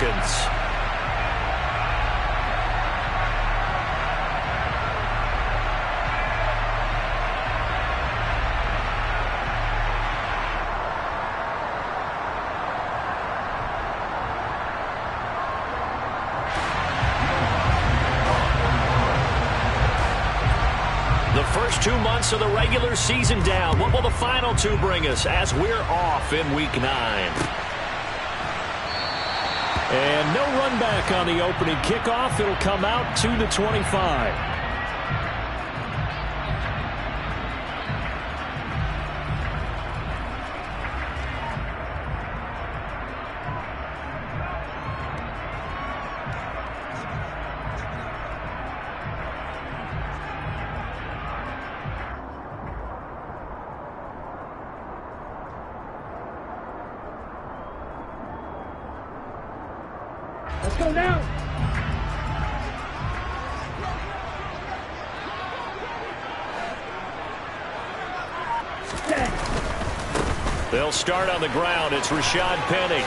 Falcons. The first 2 months of the regular season down. What will the final 2 bring us as we're off in Week 9? And no run back on the opening kickoff. It'll come out to the 25. Let's go now. They'll start on the ground. It's Rashad Penny.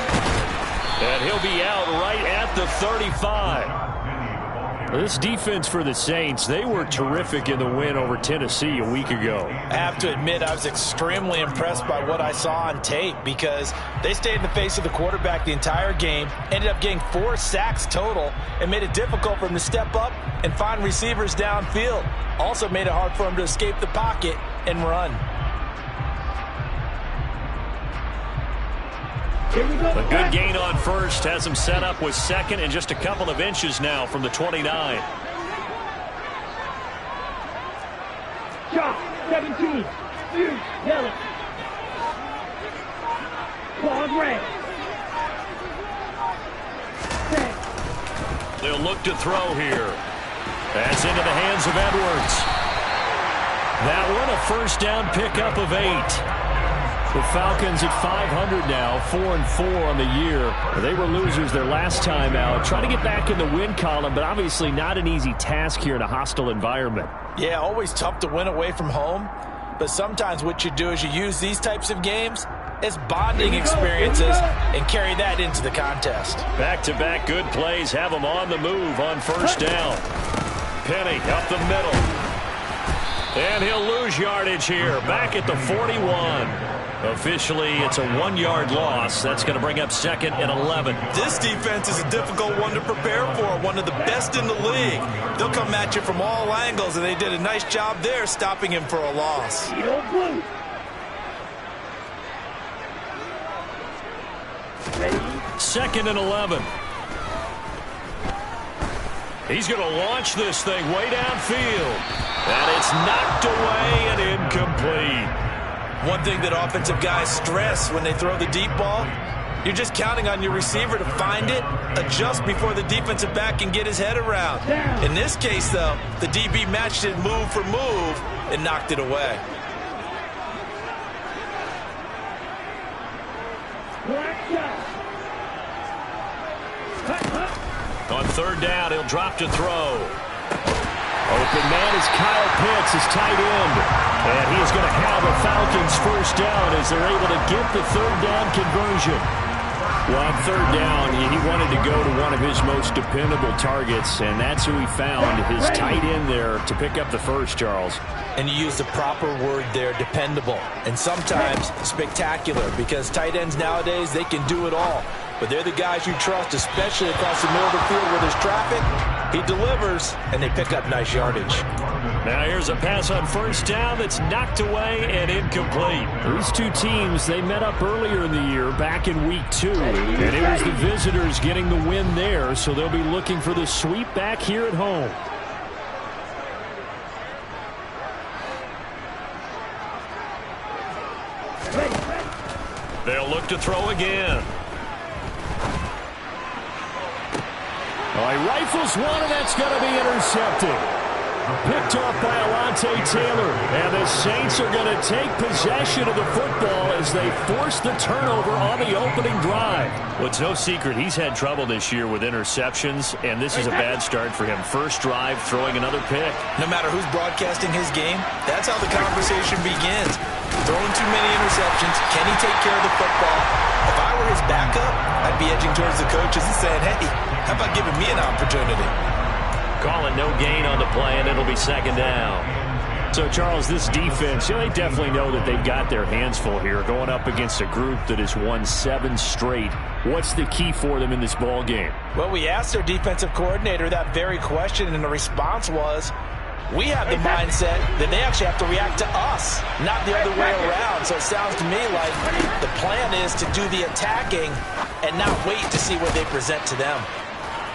And he'll be out right at the 35. This defense for the Saints, they were terrific in the win over Tennessee a week ago. I have to admit, I was extremely impressed by what I saw on tape because they stayed in the face of the quarterback the entire game, ended up getting 4 sacks total, and made it difficult for him to step up and find receivers downfield. Also made it hard for him to escape the pocket and run. A good gain on first has him set up with second and just a couple of inches now from the 29. Shot, 17. Yellow. Claws red. They'll look to throw here. That's into the hands of Edwards. That one a first down pickup of 8. The Falcons at 500 now, 4-4 on the year. They were losers their last time out. Trying to get back in the win column, but obviously not an easy task here in a hostile environment. Yeah, always tough to win away from home. But sometimes what you do is you use these types of games as bonding experiences and carry that into the contest. Back-to-back good plays have them on the move on first down. Penny up the middle. And he'll lose yardage here, back at the 41. Officially, it's a 1-yard loss. That's going to bring up second and 11. This defense is a difficult one to prepare for, one of the best in the league. They'll come at you from all angles, and they did a nice job there stopping him for a loss. Second and 11. He's going to launch this thing way downfield. And it's knocked away and incomplete. One thing that offensive guys stress when they throw the deep ball, you're just counting on your receiver to find it, adjust before the defensive back can get his head around. In this case, though, the DB matched it move for move and knocked it away. On third down, he'll drop to throw. Open man is Kyle Pitts, his tight end. And he is going to have a Falcons first down as they're able to get the third down conversion. Well, on third down, he wanted to go to one of his most dependable targets, and that's who he found, his tight end there to pick up the first, Charles. And you use the proper word there, dependable. And sometimes spectacular, because tight ends nowadays, they can do it all. But they're the guys you trust, especially across the middle of the field where there's traffic. He delivers, and they pick up nice yardage. Now here's a pass on first down that's knocked away and incomplete. These two teams, they met up earlier in the year, back in week 2. And it was the visitors getting the win there, so they'll be looking for the sweep back here at home. They'll look to throw again. Oh, he rifles one, and that's going to be intercepted. Picked off by Alontae Taylor. And the Saints are going to take possession of the football as they force the turnover on the opening drive. Well, it's no secret he's had trouble this year with interceptions, and this is a bad start for him. First drive, throwing another pick. No matter who's broadcasting his game, that's how the conversation begins. Throwing too many interceptions. Can he take care of the football? If I were his backup, I'd be edging towards the coaches and saying, hey, how about giving me an opportunity? Calling no gain on the play, and it'll be second down. So, Charles, this defense, they definitely know that they've got their hands full here, going up against a group that has won 7 straight. What's the key for them in this ball game? Well, we asked their defensive coordinator that very question, and the response was, we have the mindset that they actually have to react to us, not the other way around. So it sounds to me like the plan is to do the attacking and not wait to see what they present to them.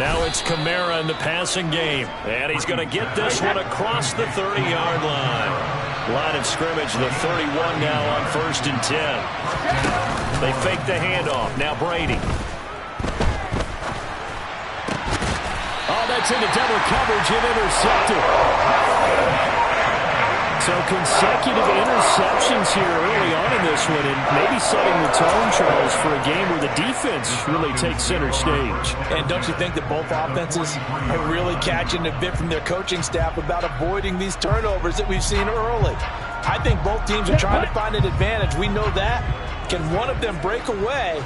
Now it's Kamara in the passing game. And he's going to get this one across the 30-yard line. Line of scrimmage, the 31 now on 1st and 10. They fake the handoff. Now Brady. Oh, that's into double coverage and intercepted. So consecutive interceptions here early on in this one, and maybe setting the tone, Charles, for a game where the defense really takes center stage. And don't you think that both offenses are really catching a bit from their coaching staff about avoiding these turnovers that we've seen early? I think both teams are trying to find an advantage. We know that. Can one of them break away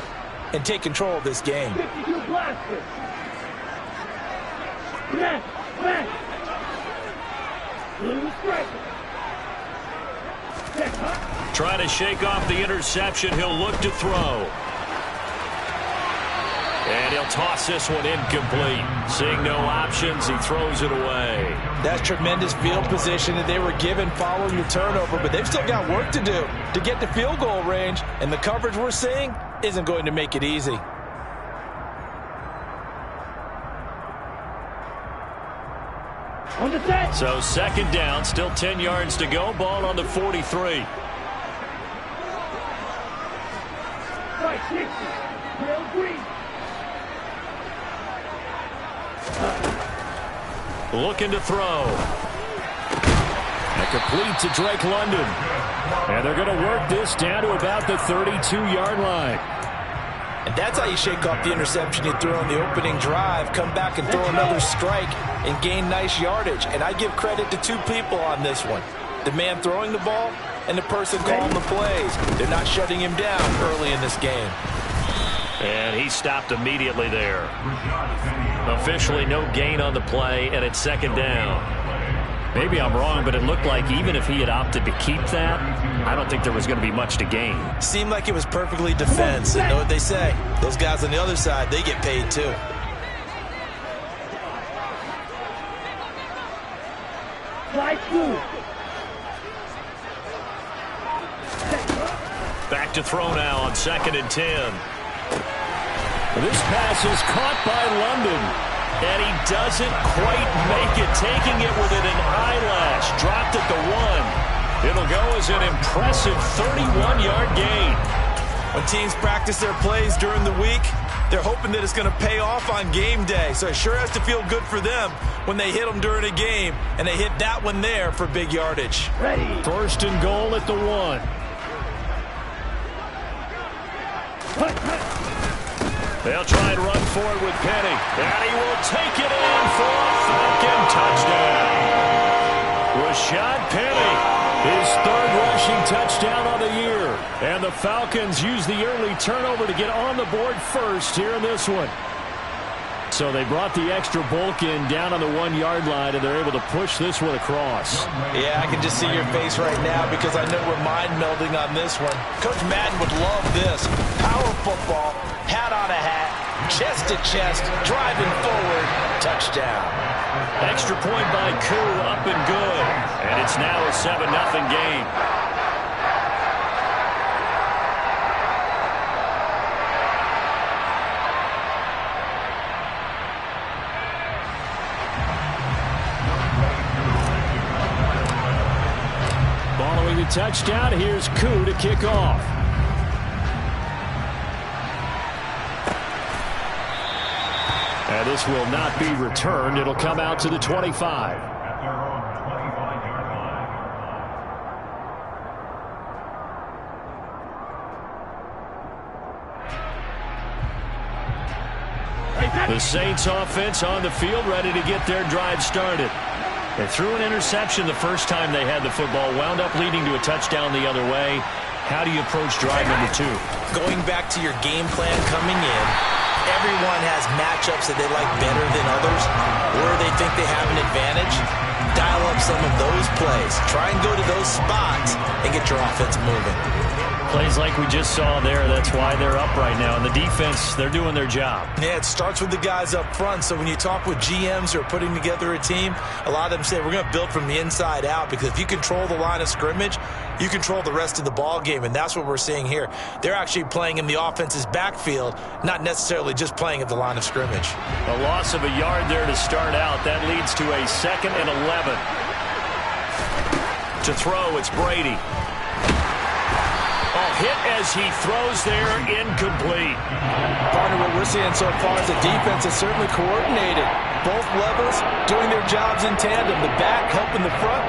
and take control of this game? 52 blasters. Back. Blue striker. Trying to shake off the interception. He'll look to throw. And he'll toss this one incomplete. Seeing no options, he throws it away. That's tremendous field position that they were given following the turnover, but they've still got work to do to get to field goal range, and the coverage we're seeing isn't going to make it easy. On the set. So second down, still 10 yards to go. Ball on the 43. Right, 60. Real green. Looking to throw. And complete to Drake London. And they're going to work this down to about the 32-yard line. And that's how you shake off the interception you threw on the opening drive, come back and throw another strike and gain nice yardage. And I give credit to two people on this one. The man throwing the ball and the person calling the plays. They're not shutting him down early in this game. And he stopped immediately there. Officially no gain on the play, and it's second down. Maybe I'm wrong, but it looked like even if he had opted to keep that, I don't think there was going to be much to gain. Seemed like it was perfectly defense. And know what they say? Those guys on the other side, they get paid too. Back to throw now on 2nd and 10. This pass is caught by London. And he doesn't quite make it, taking it within an eyelash. Dropped at the 1. It'll go as an impressive 31-yard gain. When teams practice their plays during the week, they're hoping that it's going to pay off on game day. So it sure has to feel good for them when they hit them during a game, and they hit that one there for big yardage. Ready. 1st and goal at the 1. They'll try and run for it with Penny. And he will take it in for a Falcon touchdown. Rashad Penny, his 3rd rushing touchdown on the year. And the Falcons use the early turnover to get on the board first here in this one. So they brought the extra bulk in down on the 1-yard line, and they're able to push this one across. Yeah, I can just see your face right now because I know we're mind melding on this one. Coach Madden would love this. Power football, hat on a hat, chest to chest, driving forward, touchdown. Extra point by Koo, up and good. And it's now a 7-0 game. Following the touchdown, here's Koo to kick off. And this will not be returned. It'll come out to the 25. The Saints offense on the field, ready to get their drive started. They threw an interception the first time they had the football, wound up leading to a touchdown the other way. How do you approach drive number 2? Going back to your game plan coming in, has matchups that they like better than others, where they think they have an advantage, dial up some of those plays. Try and go to those spots and get your offense moving. Plays like we just saw there, that's why they're up right now. And the defense, they're doing their job. Yeah, it starts with the guys up front. So when you talk with GMs who are putting together a team, a lot of them say we're going to build from the inside out, because if you control the line of scrimmage, you control the rest of the ball game, and that's what we're seeing here. They're actually playing in the offense's backfield, not necessarily just playing at the line of scrimmage. A loss of a yard there to start out. That leads to a 2nd and 11. To throw, it's Brady. Hit as he throws there, incomplete. Partner, what we're seeing so far is the defense is certainly coordinated. Both levels doing their jobs in tandem. The back helping the front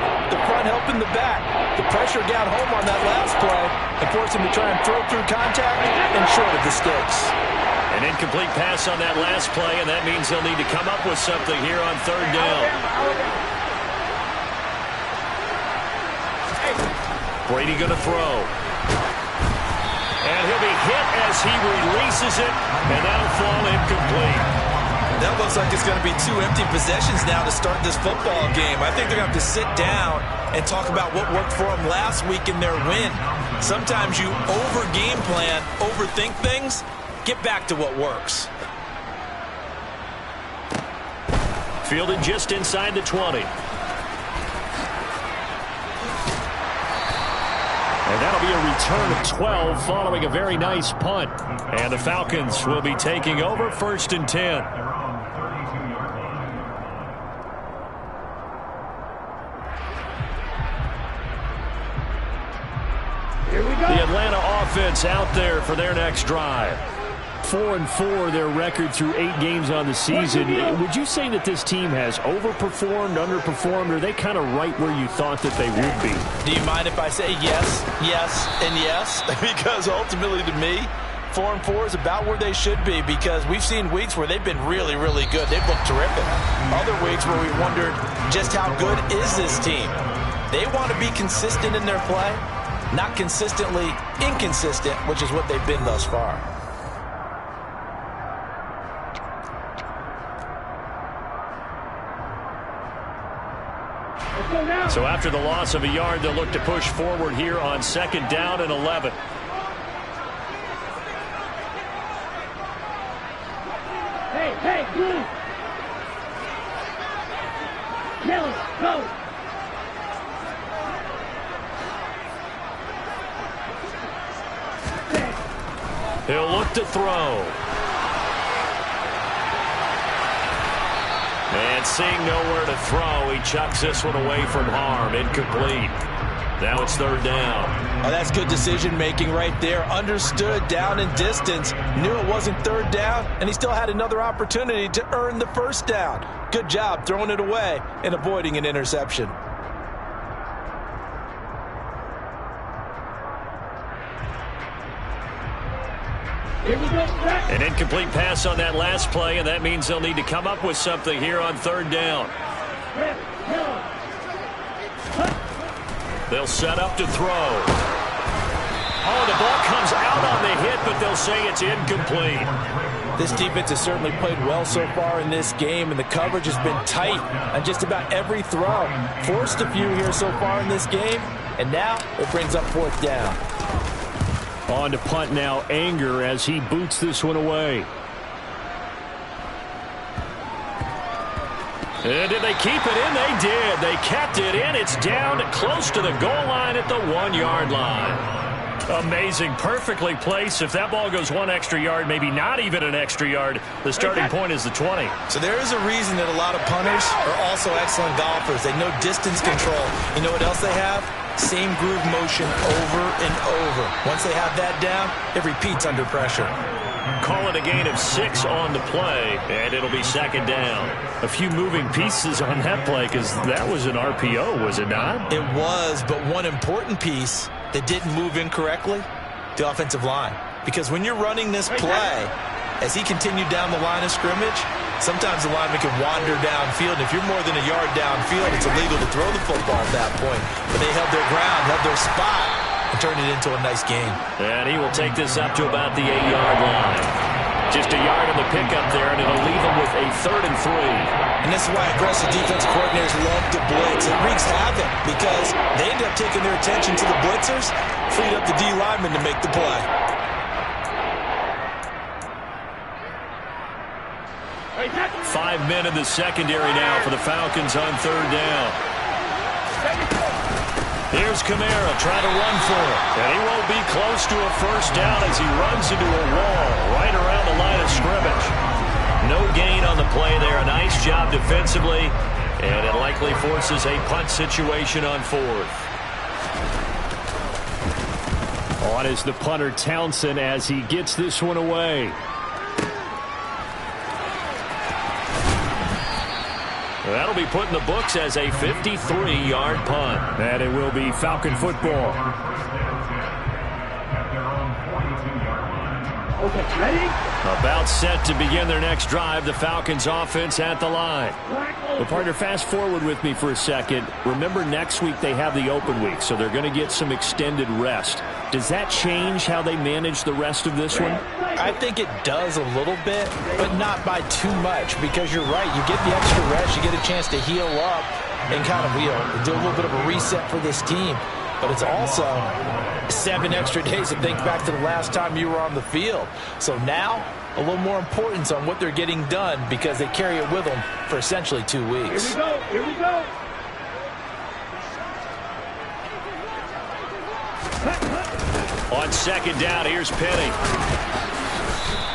helping the back. The pressure got home on that last play and forced him to try and throw through contact and short of the sticks. An incomplete pass on that last play, and that means they'll need to come up with something here on 3rd down. Brady going to throw. And he'll be hit as he releases it, and that'll fall incomplete. That looks like it's going to be 2 empty possessions now to start this football game. I think they're going to have to sit down and talk about what worked for them last week in their win. Sometimes you over-game plan, overthink things, get back to what works. Fielded just inside the 20. And that'll be a return of 12 following a very nice punt. And the Falcons will be taking over 1st and 10. Here we go. The Atlanta offense out there for their next drive. 4-4 their record through 8 games on the season. Would you say that this team has overperformed, underperformed, or are they kind of right where you thought that they would be? Do you mind if I say yes, yes, and yes? Because ultimately to me, 4-4 is about where they should be, because we've seen weeks where they've been really, really good. They've looked terrific. Other weeks where we wondered just how good is this team. They want to be consistent in their play, not consistently inconsistent, which is what they've been thus far. So after the loss of a yard, they'll look to push forward here on 2nd down and 11. Hey, blue. Yellow, go. He'll look to throw. And seeing nowhere to throw, he chucks this one away from harm. Incomplete. Now it's 3rd down. Oh, that's good decision-making right there. Understood down and distance. Knew it wasn't 3rd down, and he still had another opportunity to earn the 1st down. Good job throwing it away and avoiding an interception. Here we go. An incomplete pass on that last play, and that means they'll need to come up with something here on 3rd down. They'll set up to throw. Oh, the ball comes out on the hit, but they'll say it's incomplete. This defense has certainly played well so far in this game, and the coverage has been tight on just about every throw. Forced a few here so far in this game, and now it brings up 4th down. On to punt now, Anger, as he boots this one away. And did they keep it in? They did. They kept it in. It's down close to the goal line at the 1-yard line. Amazing. Perfectly placed. If that ball goes 1 extra yard, maybe not even an extra yard, the starting point is the 20. So there is a reason that a lot of punters are also excellent golfers. They know distance control. You know what else they have? Same groove motion over and over. Once they have that down, it repeats under pressure. Call it a gain of 6 on the play, and it'll be 2nd down. A few moving pieces on that play, because that was an RPO, was it not? It was, but one important piece that didn't move incorrectly, the offensive line. Because when you're running this play, as he continued down the line of scrimmage, sometimes the lineman can wander downfield. If you're more than a yard downfield, it's illegal to throw the football at that point. But they held their ground, held their spot, and turned it into a nice gain. And he will take this up to about the 8-yard line. Just a yard on the pickup there, and it'll leave them with a 3rd and 3. And this is why aggressive defense coordinators love to blitz. It wreaks havoc because they end up taking their attention to the blitzers, freed up the D lineman to make the play. Hey, 5 men in the secondary now for the Falcons on 3rd down. Here's Kamara trying to run for it. And he won't be close to a first down as he runs into a wall right around the line of scrimmage. No gain on the play there. A nice job defensively. And it likely forces a punt situation on 4th. On is the punter Townsend as he gets this one away. That'll be put in the books as a 53-yard punt. And it will be Falcon football. Okay, ready? About set to begin their next drive. The Falcons offense at the line. Well, partner, fast forward with me for a second. Remember, next week they have the open week, so they're going to get some extended rest. Does that change how they manage the rest of this one? I think it does a little bit, but not by too much, because you're right. You get the extra rest. You get a chance to heal up and kind of do a little bit of a reset for this team. But it's also 7 extra days to think back to the last time you were on the field. So now, a little more importance on what they're getting done because they carry it with them for essentially 2 weeks. Here we go. Here we go. On 2nd down, here's Penny.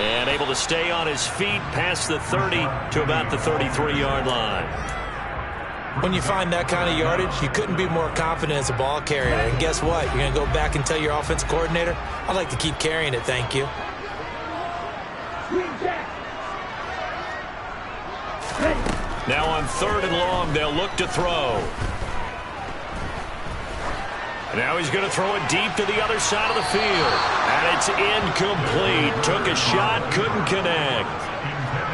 And able to stay on his feet past the 30 to about the 33-yard line. When you find that kind of yardage, you couldn't be more confident as a ball carrier. And guess what? You're going to go back and tell your offensive coordinator, I'd like to keep carrying it, thank you. Now on 3rd and long, they'll look to throw. Now he's going to throw it deep to the other side of the field. And it's incomplete. Took a shot, couldn't connect.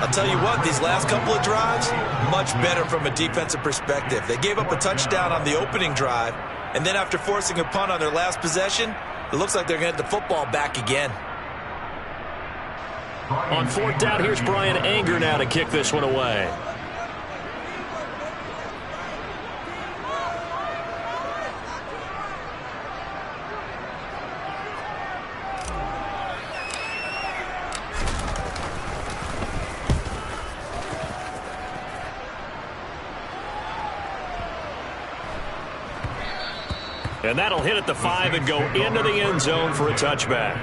I'll tell you what, these last couple of drives, much better from a defensive perspective. They gave up a touchdown on the opening drive, and then after forcing a punt on their last possession, it looks like they're going to get the football back again. On 4th down, here's Brian Anger now to kick this one away. And that'll hit at the 5 and go into the end zone for a touchback.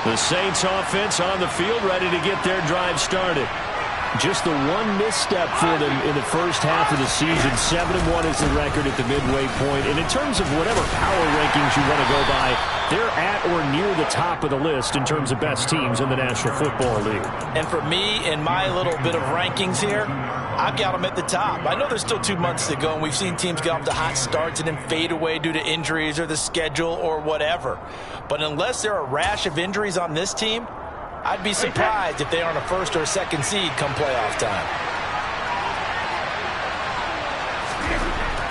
The Saints offense on the field, ready to get their drive started. Just the one misstep for them in the first half of the season. 7-1 is the record at the midway point. And in terms of whatever power rankings you want to go by, they're at or near the top of the list in terms of best teams in the National Football League. And for me, in my little bit of rankings here, I've got them at the top. I know there's still 2 months to go, and we've seen teams get off to hot starts and then fade away due to injuries or the schedule or whatever. But unless there are a rash of injuries on this team, I'd be surprised if they aren't a first or a second seed come playoff time.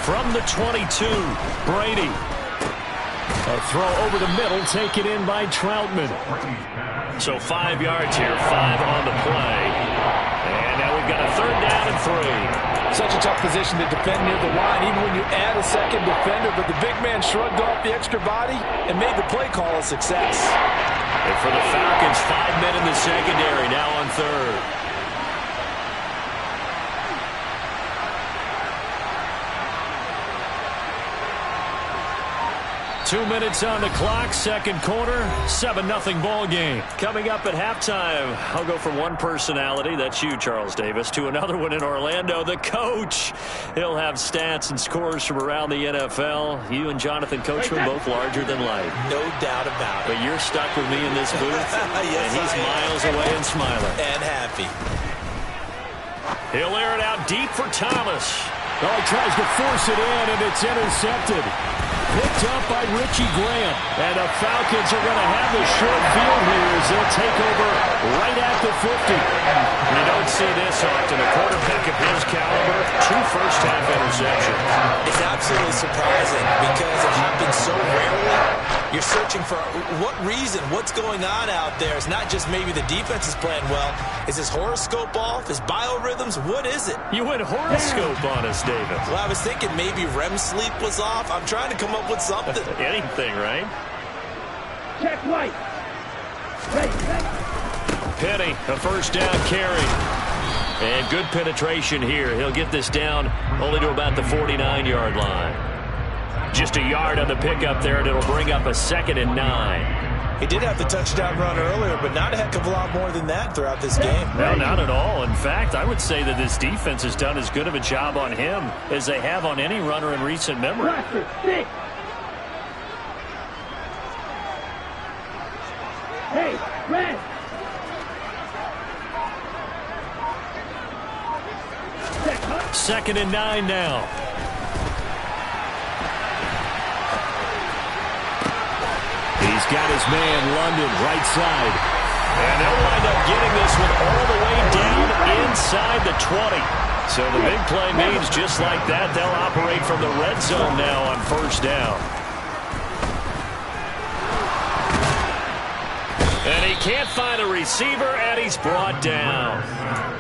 From the 22, Brady. A throw over the middle, taken in by Troutman. So 5 yards here, 5 on the play. And now we've got a 3rd down and 3. Such a tough position to defend near the line, even when you add a second defender. But the big man shrugged off the extra body and made the play call a success. And for the Falcons, 5 men in the secondary, now on 3rd. Two minutes on the clock, second quarter, 7-0 ball game. Coming up at halftime, I'll go from one personality, that's you, Charles Davis, to another one in Orlando, the coach. He'll have stats and scores from around the NFL. You and Jonathan Coachman, both larger than life. No doubt about it. But you're stuck with me in this booth, yes, and he's miles away and smiling. And happy. He'll air it out deep for Thomas. Oh, he tries to force it in, and it's intercepted. Picked up by Richie Graham. And the Falcons are going to have the short field here as they'll take over right at the 50. You don't see this often. A quarterback of his caliber, 2 first-half interceptions. It's absolutely surprising because it happens so rarely. You're searching for what reason, what's going on out there. It's not just maybe the defense is playing well. Is his horoscope off? His biorhythms? What is it? You went horoscope on us, David. Well, I was thinking maybe REM sleep was off. I'm trying to come up with something. Anything, right? Check right. Ready. Penny, a first down carry. And good penetration here. He'll get this down only to about the 49-yard line. Just a yard on the pickup there, and it'll bring up a 2nd and 9. He did have the touchdown run earlier, but not a heck of a lot more than that throughout this game. No, not at all. In fact, I would say that this defense has done as good of a job on him as they have on any runner in recent memory. Hey, red. Second and 9 now. He's got his man, London, right side. And they'll wind up getting this one all the way down inside the 20. So the big play means just like that, they'll operate from the red zone now on first down. And he can't find a receiver, and he's brought down.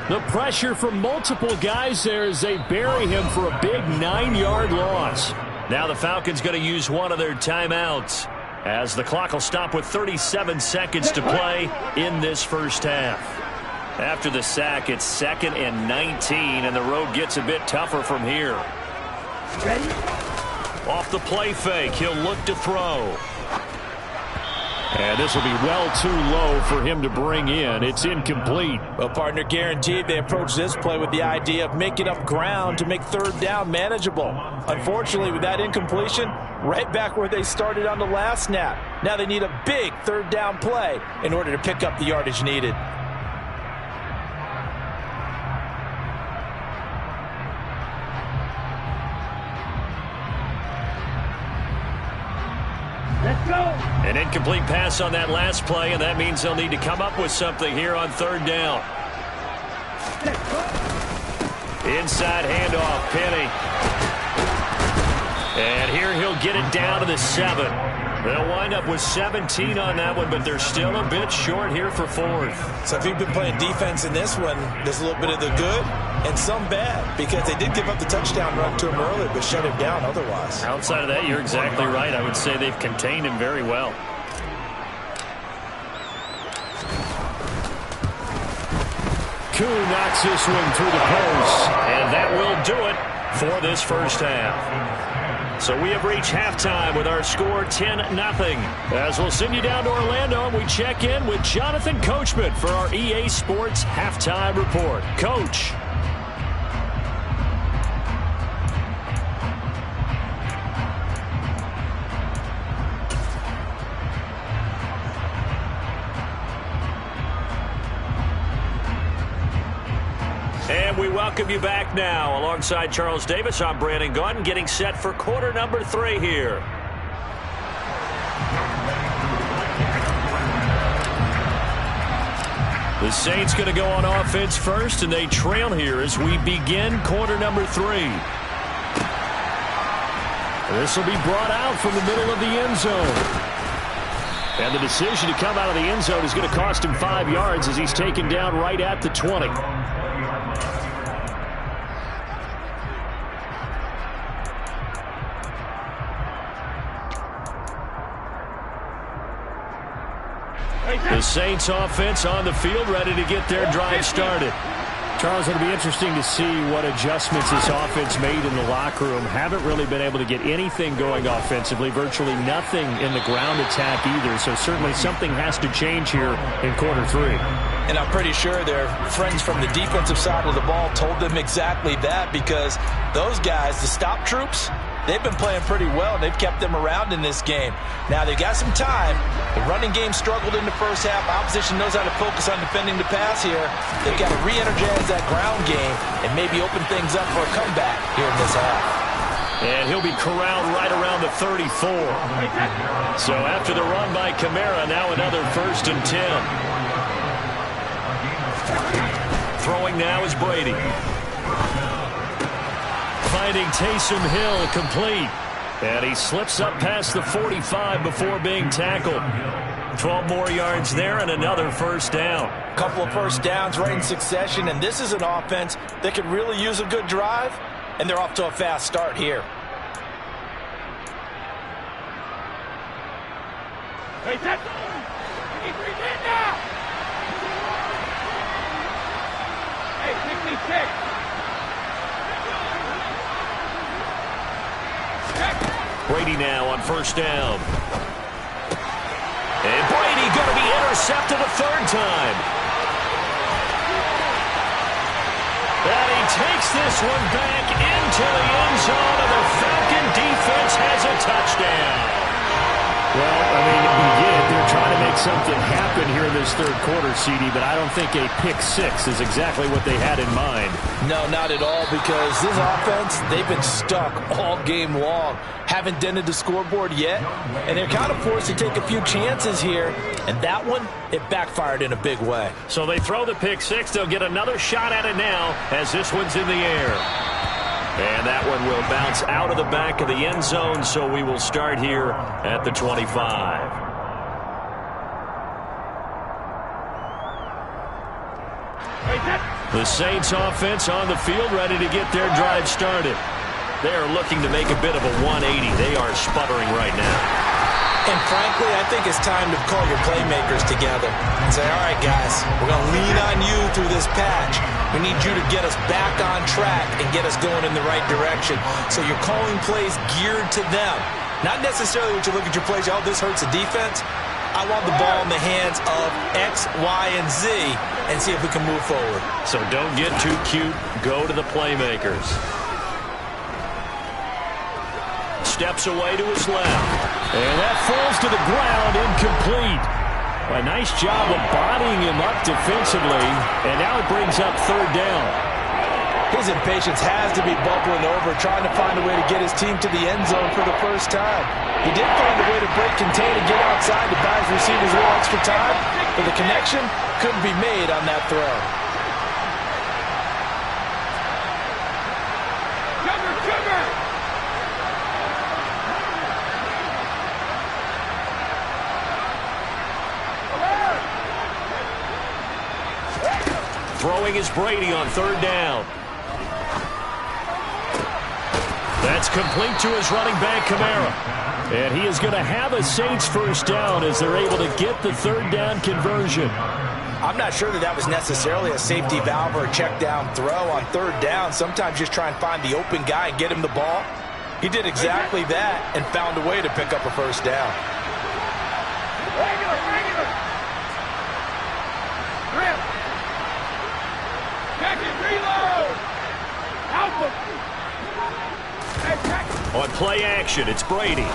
The pressure from multiple guys there as they bury him for a big 9-yard loss. Now the Falcons going to use one of their timeouts, as the clock will stop with 37 seconds to play in this first half. After the sack, it's 2nd and 19, and the road gets a bit tougher from here. Ready? Off the play fake, he'll look to throw. And this will be well too low for him to bring in. It's incomplete. Well, partner, guaranteed they approach this play with the idea of making up ground to make third down manageable. Unfortunately, with that incompletion, right back where they started on the last snap. Now they need a big third down play in order to pick up the yardage needed. Let's go. An incomplete pass on that last play, and that means they'll need to come up with something here on third down. Inside handoff, Penny. And here he'll get it down to the 7. They'll wind up with 17 on that one, but they're still a bit short here for 4th. So if you've been playing defense in this one, there's a little bit of the good and some bad, because they did give up the touchdown run to him earlier, but shut him down otherwise. Outside of that, you're exactly right. I would say they've contained him very well. Koo knocks this one through the post, and that will do it for this first half. So we have reached halftime with our score 10-0. As we'll send you down to Orlando, and we check in with Jonathan Coachman for our EA Sports Halftime Report. Coach. And we welcome you back now. Alongside Charles Davis, I'm Brandon Gaudin, getting set for quarter number 3 here. The Saints going to go on offense first, and they trail here as we begin quarter number 3. This will be brought out from the middle of the end zone. And the decision to come out of the end zone is going to cost him 5 yards as he's taken down right at the 20. The Saints offense on the field, ready to get their drive started. Charles, it'll be interesting to see what adjustments this offense made in the locker room. Haven't really been able to get anything going offensively, virtually nothing in the ground attack either. So certainly something has to change here in quarter 3. And I'm pretty sure their friends from the defensive side of the ball told them exactly that, because those guys, the stop troops, they've been playing pretty well, and they've kept them around in this game. Now, they've got some time. The running game struggled in the first half. Opposition knows how to focus on defending the pass here. They've got to re-energize that ground game and maybe open things up for a comeback here in this half. And he'll be corralled right around the 34. So after the run by Kamara, now another 1st and 10. Throwing now is Brady. Finding Taysom Hill complete. And he slips up past the 45 before being tackled. 12 more yards there and another 1st down. Couple of 1st downs right in succession, and this is an offense that could really use a good drive, and they're off to a fast start here. Hey, that's now. Hey, 66. Brady now on 1st down. And Brady going to be intercepted a 3rd time. And he takes this one back into the end zone, and the Falcon defense has a touchdown. Well, I mean, we get it. They're trying to make something happen here in this 3rd quarter, CD, but I don't think a pick 6 is exactly what they had in mind. No, not at all, because this offense, they've been stuck all game long. Haven't dented the scoreboard yet, and they're kind of forced to take a few chances here, and that one, it backfired in a big way. So they throw the pick 6. They'll get another shot at it now as this one's in the air. And that one will bounce out of the back of the end zone, so we will start here at the 25. The Saints offense on the field, ready to get their drive started. They are looking to make a bit of a 180. They are sputtering right now. And frankly, I think it's time to call your playmakers together and say, all right, guys, we're going to lean on you through this patch. We need you to get us back on track and get us going in the right direction. So you're calling plays geared to them. Not necessarily when you look at your plays, oh, this hurts the defense. I want the ball in the hands of X, Y, and Z and see if we can move forward. So don't get too cute. Go to the playmakers. Steps away to his left. And that falls to the ground, incomplete. A nice job of bodying him up defensively, and now it brings up 3rd down. His impatience has to be bubbling over, trying to find a way to get his team to the end zone for the first time. He did find a way to break contain and get outside to buy his receivers a little extra time, but the connection couldn't be made on that throw. Throwing is Brady on 3rd down. That's complete to his running back, Kamara. And he is going to have a Saints 1st down as they're able to get the 3rd down conversion. I'm not sure that was necessarily a safety valve or a check down throw on 3rd down. Sometimes just try and find the open guy and get him the ball. He did exactly that and found a way to pick up a first down. Regular. Grip. Check it, reload. Alpha. Hey, check. On play action, it's Brady.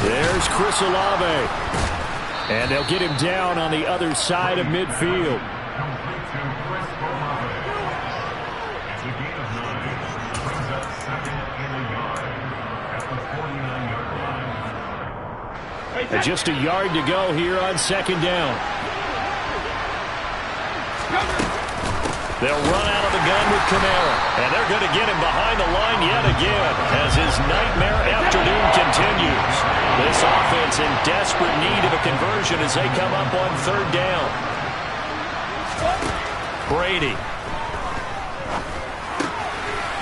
There's Chris Olave. And they'll get him down on the other side of midfield. And just a yard to go here on second down. They'll run out of the gun with Kamara. And they're going to get him behind the line yet again as his nightmare afternoon continues. This offense in desperate need of a conversion as they come up on third down. Brady.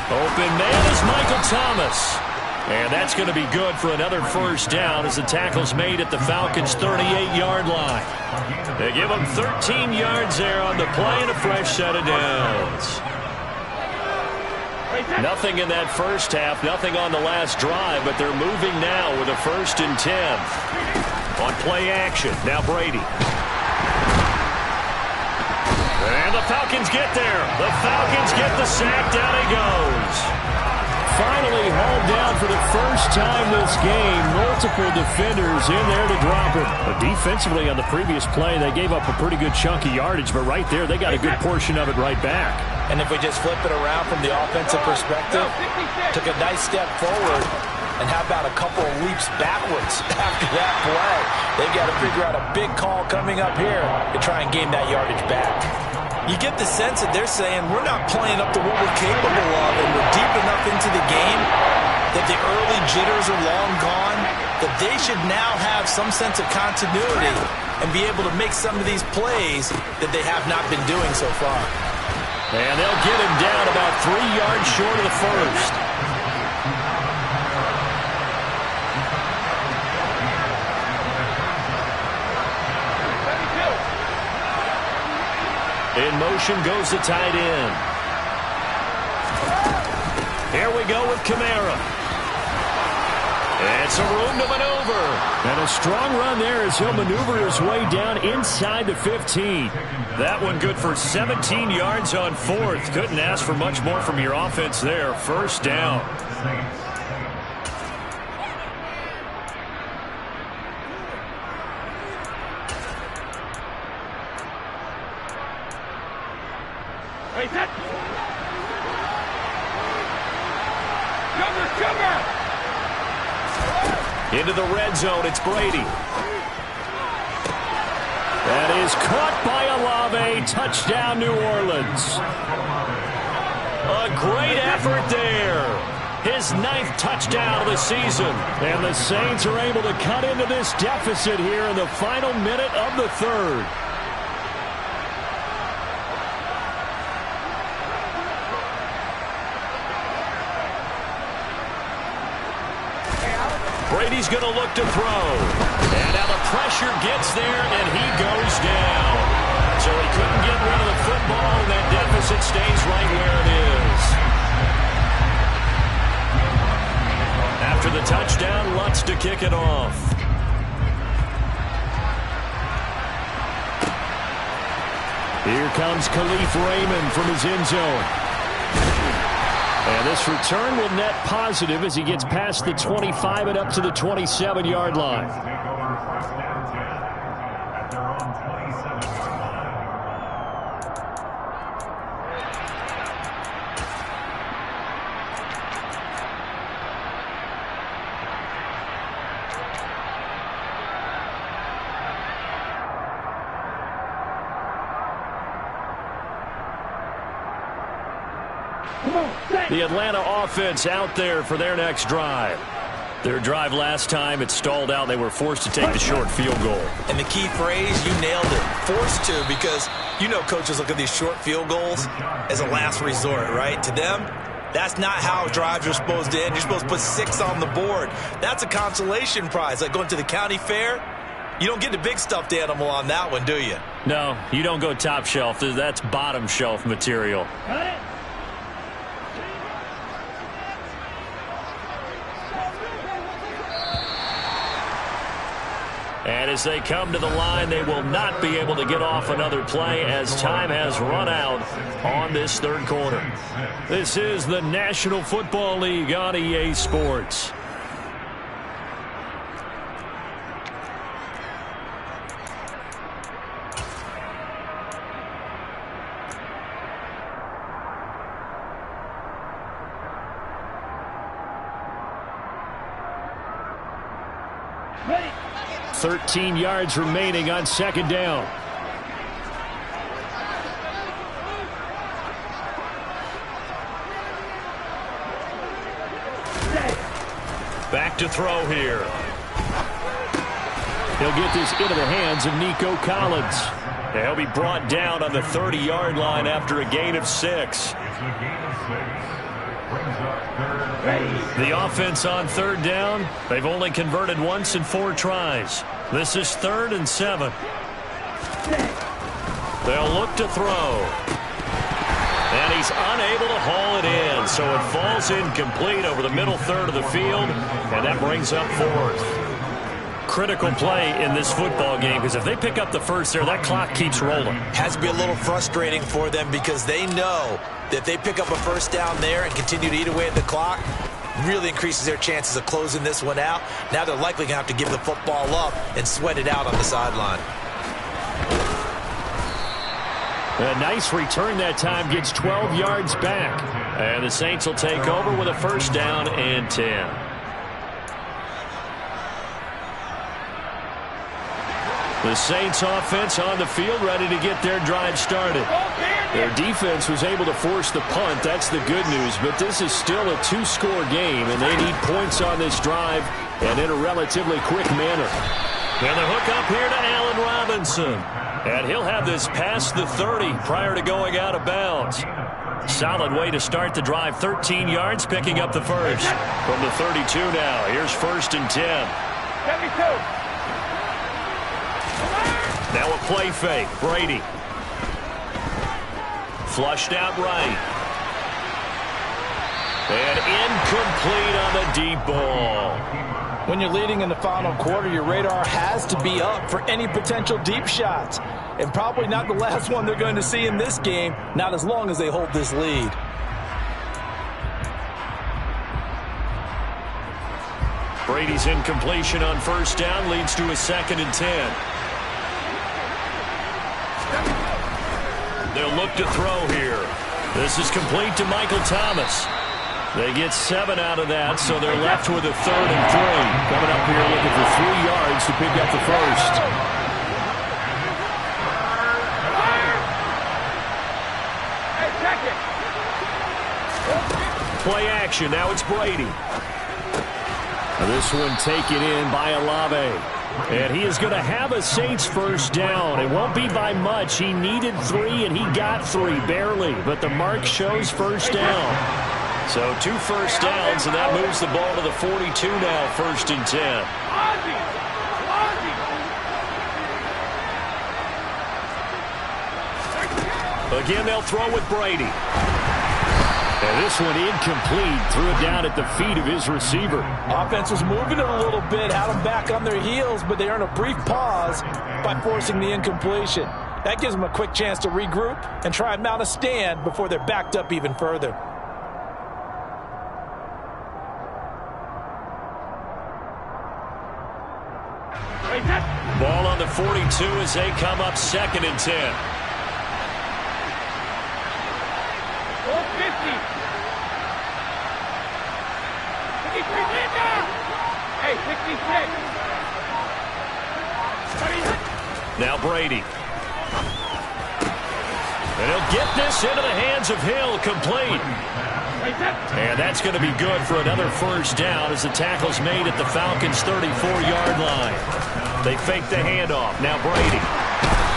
Open man is Michael Thomas. And that's going to be good for another first down as the tackle's made at the Falcons' 38-yard line. They give them 13 yards there on the play and a fresh set of downs. Nothing in that first half, nothing on the last drive, but they're moving now with a 1st and 10. On play action, now Brady. And the Falcons get there. The Falcons get the sack. Down he goes. Finally hauled down for the first time this game. Multiple defenders in there to drop him. But defensively on the previous play, they gave up a pretty good chunk of yardage, but right there, they got a good portion of it right back. And if we just flip it around from the offensive perspective, took a nice step forward, and how about a couple of leaps backwards after that play? They've got to figure out a big call coming up here to try and gain that yardage back. You get the sense that they're saying we're not playing up to what we're capable of, and we're deep enough into the game that the early jitters are long gone, that they should now have some sense of continuity and be able to make some of these plays that they have not been doing so far. And they'll get him down about 3 yards short of the first. In motion goes the tight end. Here we go with Kamara. It's a room to maneuver. And a strong run there as he'll maneuver his way down inside the 15. That one good for 17 yards on 4th. Couldn't ask for much more from your offense there. First down. Into the red zone, it's Brady. That is caught by Olave. Touchdown, New Orleans. A great effort there. His 9th touchdown of the season. And the Saints are able to cut into this deficit here in the final minute of the 3rd. Brady's going to look to throw. And now the pressure gets there, and he goes down. So he couldn't get rid of the football, and that deficit stays right where it is. After the touchdown, Lutz to kick it off. Here comes Khalif Raymond from his end zone. And this return will net positive as he gets past the 25 and up to the 27-yard line. The Atlanta offense out there for their next drive. Their drive last time, it stalled out. They were forced to take the short field goal. And the key phrase, you nailed it. Forced to, because you know coaches look at these short field goals as a last resort, right? To them, that's not how drives are supposed to end. You're supposed to put 6 on the board. That's a consolation prize. Like going to the county fair, you don't get the big stuffed animal on that one, do you? No, you don't go top shelf. That's bottom shelf material. And as they come to the line, they will not be able to get off another play as time has run out on this third quarter. This is the National Football League on EA Sports. Ready. 13 yards remaining on second down. Back to throw here. He'll get this into the hands of Nico Collins. He'll be brought down on the 30-yard line after a gain of 6. The offense on third down, they've only converted once in 4 tries. This is 3rd and 7. They'll look to throw. And he's unable to haul it in, so it falls incomplete over the middle third of the field, and that brings up 4th. Critical play in this football game, because if they pick up the first there, that clock keeps rolling. Has to be a little frustrating for them because they know that if they pick up a first down there and continue to eat away at the clock, really increases their chances of closing this one out. Now they're likely going to have to give the football up and sweat it out on the sideline. A nice return that time, gets 12 yards back. And the Saints will take over with a first down and 10. The Saints offense on the field, ready to get their drive started. Their defense was able to force the punt. That's the good news. But this is still a 2-score game, and they need points on this drive and in a relatively quick manner. And the hook up here to Allen Robinson. And he'll have this past the 30 prior to going out of bounds. Solid way to start the drive. 13 yards, picking up the first. From the 32 now, here's 1st and 10. 72. Now a play fake. Brady. Flushed out right. And incomplete on the deep ball. When you're leading in the final quarter, your radar has to be up for any potential deep shots. And probably not the last one they're going to see in this game, not as long as they hold this lead. Brady's incompletion on first down leads to a 2nd and 10. They'll look to throw here. This is complete to Michael Thomas. They get 7 out of that, so they're left with a 3rd and 3. Coming up here looking for 3 yards to pick up the first. Hey, check it. Play action. Now it's Brady. This one taken in by Olave. And he is going to have a Saints first down. It won't be by much. He needed 3, and he got 3, barely. But the mark shows first down. So 2 first downs, and that moves the ball to the 42 now, 1st and 10. Again, they'll throw with Brady. And this one incomplete. Threw it down at the feet of his receiver. Offense was moving it a little bit, had them back on their heels, but they earn a brief pause by forcing the incompletion. That gives them a quick chance to regroup and try and mount a stand before they're backed up even further. Ball on the 42 as they come up 2nd and 10. 450. Hey, 66. Now Brady. And he'll get this into the hands of Hill, complete. And that's going to be good for another first down as the tackle's made at the Falcons' 34-yard line. They fake the handoff. Now Brady.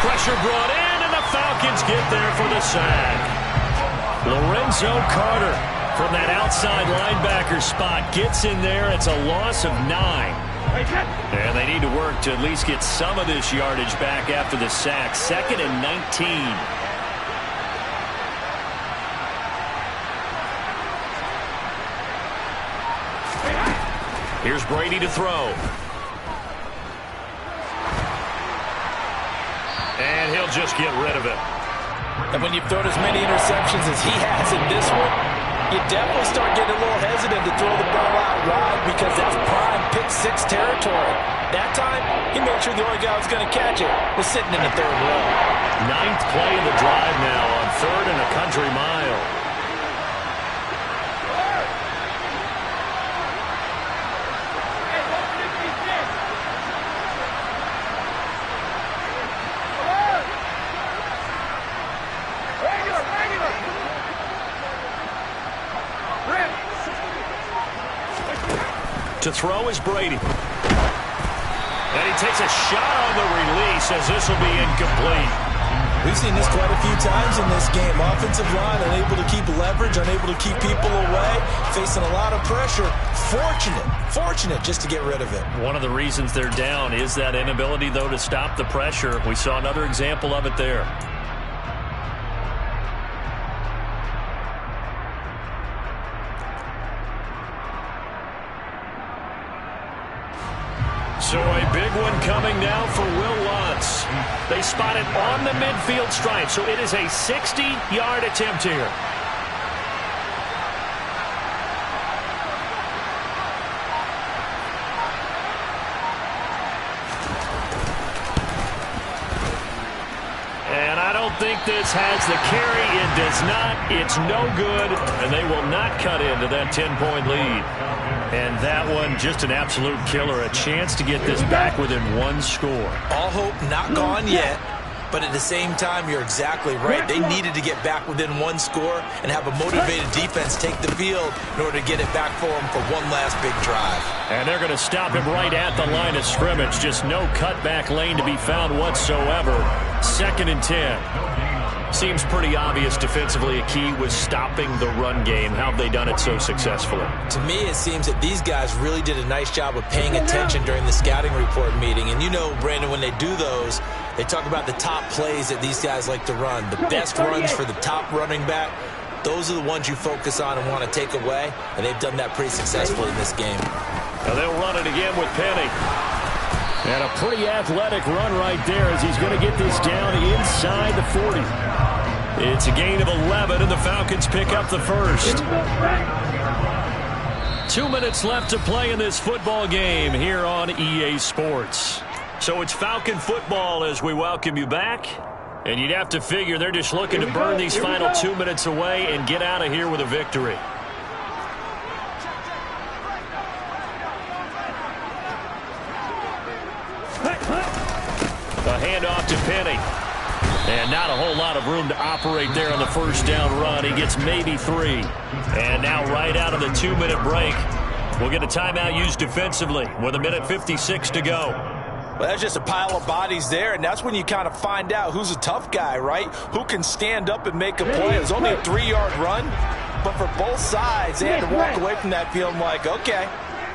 Pressure brought in, and the Falcons get there for the sack. Lorenzo Carter from that outside linebacker spot gets in there. It's a loss of 9. And they need to work to at least get some of this yardage back after the sack. 2nd and 19. Here's Brady to throw. they'll just get rid of it. And when you've thrown as many interceptions as he has in this one, you definitely start getting a little hesitant to throw the ball out wide because that's prime pick-6 territory. That time, he made sure the only guy who was going to catch it was sitting in the third row. 9th play of the drive now on 3rd and a country mile. To throw is Brady. And he takes a shot on the release as this will be incomplete. We've seen this quite a few times in this game. Offensive line unable to keep leverage, unable to keep people away, facing a lot of pressure. Fortunate just to get rid of it. One of the reasons they're down is that inability, though, to stop the pressure. We saw another example of it there. So a big one coming now for Will Lutz. They spot it on the midfield stripe, so it is a 60-yard attempt here. And I don't think this has the carry. It does not. It's no good, and they will not cut into that 10-point lead. And that one, just an absolute killer. A chance to get this back within one score. All hope not gone yet, but at the same time, you're exactly right. They needed to get back within one score and have a motivated defense take the field in order to get it back for them for one last big drive. And they're going to stop him right at the line of scrimmage. Just no cutback lane to be found whatsoever. 2nd and 10. Seems pretty obvious defensively a key was stopping the run game. How have they done it so successfully? To me, it seems that these guys really did a nice job of paying attention during the scouting report meeting. And you know, Brandon, when they do those, they talk about the top plays that these guys like to run. The best runs for the top running back, those are the ones you focus on and want to take away. And they've done that pretty successfully in this game. Now they'll run it again with Penny. And a pretty athletic run right there as he's going to get this down inside the 40. It's a gain of 11, and the Falcons pick up the first. 2 minutes left to play in this football game here on EA Sports. So it's Falcon football as we welcome you back. And you'd have to figure they're just looking to burn these final 2 minutes away and get out of here with a victory. A handoff to Penny. And not a whole lot of room to operate there on the first down run. He gets maybe 3. And now right out of the 2-minute break, we'll get a timeout used defensively with 1:56 to go. Well, that's just a pile of bodies there, and that's when you kind of find out who's a tough guy, right? Who can stand up and make a play. It was only a 3-yard run, but for both sides, they had to walk away from that feeling like, okay,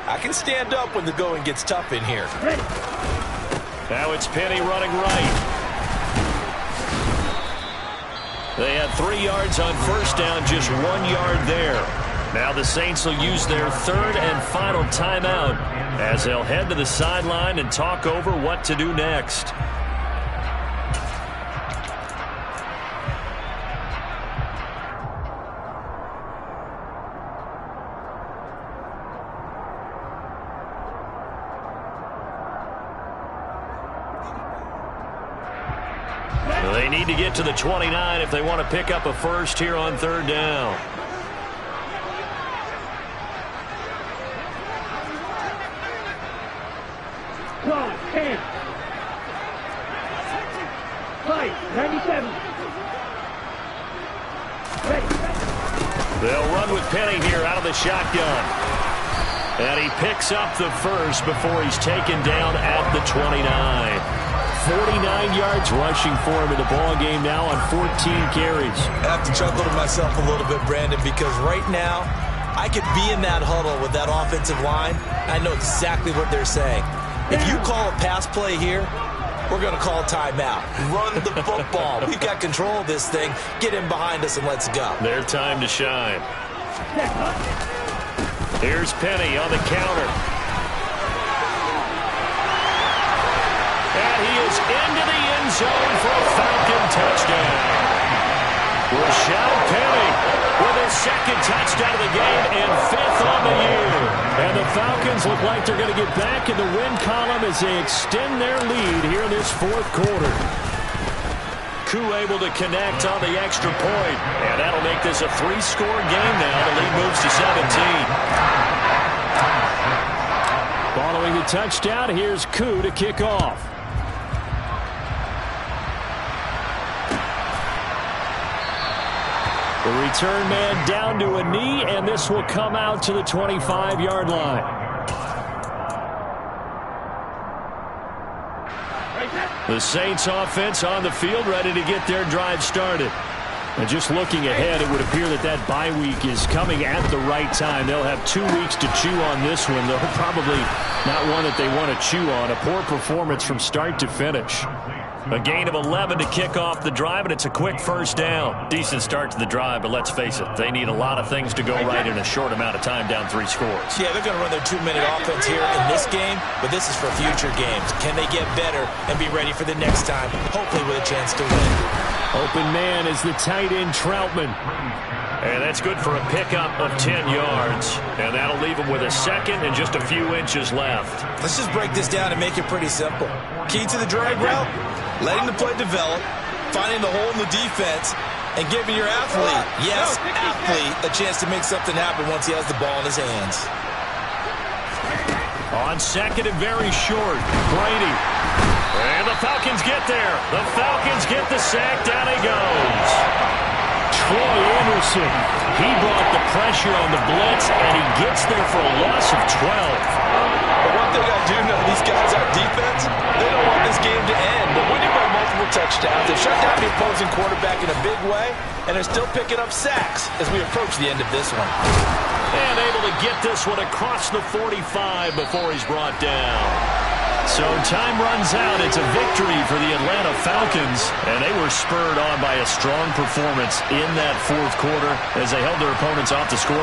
I can stand up when the going gets tough in here. Now it's Penny running right. They had 3 yards on first down, just 1 yard there. Now the Saints will use their 3rd and final timeout as they'll head to the sideline and talk over what to do next. They need to get to the 29 if they want to pick up a first here on 3rd down. They'll run with Penny here out of the shotgun. And he picks up the first before he's taken down at the 29. 49 yards rushing for him in the ball game now on 14 carries. I have to chuckle to myself a little bit, Brandon, because right now I could be in that huddle with that offensive line. I know exactly what they're saying. If you call a pass play here, we're going to call timeout. Run the football. We've got control of this thing. Get in behind us and let's go. Their time to shine. Here's Penny on the counter. And he is into the end zone for a Falcon touchdown. Rashad Penny with his second touchdown of the game and 5th on the year. And the Falcons look like they're going to get back in the win column as they extend their lead here in this 4th quarter. Koo able to connect on the extra point. And that'll make this a 3-score game now. The lead moves to 17. Following the touchdown, here's Koo to kick off. The return man down to a knee, and this will come out to the 25-yard line. The Saints offense on the field, ready to get their drive started. And just looking ahead, it would appear that that bye week is coming at the right time. They'll have 2 weeks to chew on this one, though probably not one that they want to chew on. A poor performance from start to finish. A gain of 11 to kick off the drive, and it's a quick first down. Decent start to the drive, but let's face it, they need a lot of things to go right in a short amount of time, down 3 scores. Yeah, they're going to run their 2-minute offense here in this game, but this is for future games. Can they get better and be ready for the next time, hopefully with a chance to win? Open man is the tight end, Troutman. And that's good for a pickup of 10 yards. And that'll leave him with a second and just a few inches left. Let's just break this down and make it pretty simple. Key to the drag route, letting the play develop, finding the hole in the defense, and giving your athlete, yes, athlete, a chance to make something happen once he has the ball in his hands. On second and very short, Brady. And the Falcons get there. The Falcons get the sack. Down he goes. Troy Anderson. He brought the pressure on the blitz, and he gets there for a loss of 12. But one thing I do know, these guys on defense, they don't want this game to end. They're winning by multiple touchdowns. They've shut down the opposing quarterback in a big way, and they're still picking up sacks as we approach the end of this one. And able to get this one across the 45 before he's brought down. So time runs out. It's a victory for the Atlanta Falcons, and they were spurred on by a strong performance in that 4th quarter as they held their opponents off the scoreboard.